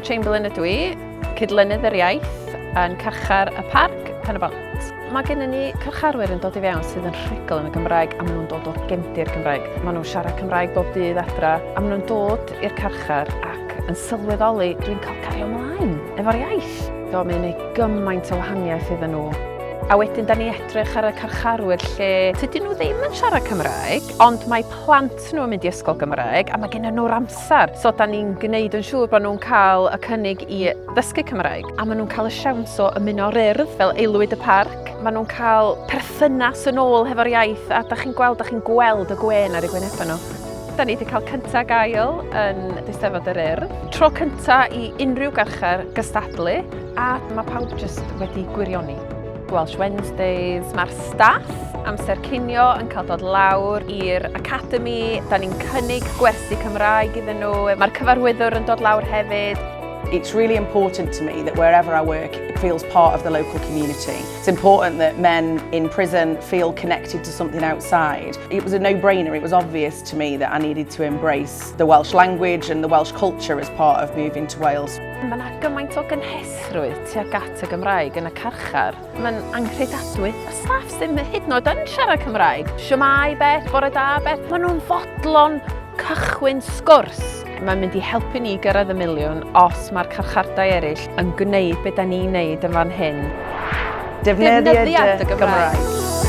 Emma Chamberlain ydw i, cydlynydd yr iaith yn Carchar y Parc, pen y bont. Mae gennym ni carcharwyr yn dod i fewn sydd yn rhugl yn y Gymraeg a maen nhw'n dod o'r gefndir Gymraeg. Maen nhw'n siarad Cymraeg bob dydd adra a maen nhw'n dod i'r carchar ac yn sylweddoli dwi'n cael cario ymlaen efo'r iaith. Do, mae'n gwneud gymaint o wahaniaeth iddyn nhw. A wedyn, da ni edrych ar y carcharwyr lle tydyn nhw ddim yn siarad Cymraeg, ond mae plant nhw yn mynd i ysgol Gymraeg a mae gennym nhw'r amser. So, da ni'n gwneud yn siŵr bod nhw'n cael y cynnig i ddysgu Cymraeg. A maen nhw'n cael y siawns o ymuno'r urdd fel aelwyd y parc. Maen nhw'n cael perthynas yn ôl hefo'r iaith a da chi'n gweld y gwen ar eu gwynebau nhw. Da ni wedi cael cynta gael yn Eisteddfod yr Urdd. Tro cynta i unrhyw garchar gystadlu a mae pawb jyst wedi gwirioni. Welsh Wednesdays, mae'r staff amser cinio yn cael dod lawr i'r academi. Da ni'n cynnig gwersi Cymraeg iddyn nhw. Mae'r cyfarwyddwr yn dod lawr hefyd. It's really important to me that wherever I work, it feels part of the local community. It's important that men in prison feel connected to something outside. It was a no-brainer. It was obvious to me that I needed to embrace the Welsh language and the Welsh culture as part of moving to Wales. Mae yna gymaint o gynhesrwydd tuag at y Gymraeg yn y carchar. Mae'n anghredadwy. Y staff ddim hyd yn oed yn siarad Cymraeg. Siwmai beth, bore da beth. Maen nhw'n fodlon cychwyn sgwrs. Mae'n mynd i helpu ni gyrraedd y miliwn os mae'r carchardau eraill yn gwneud beth da ni'n gwneud yn fan hyn. Defnyddia dy Gymraeg.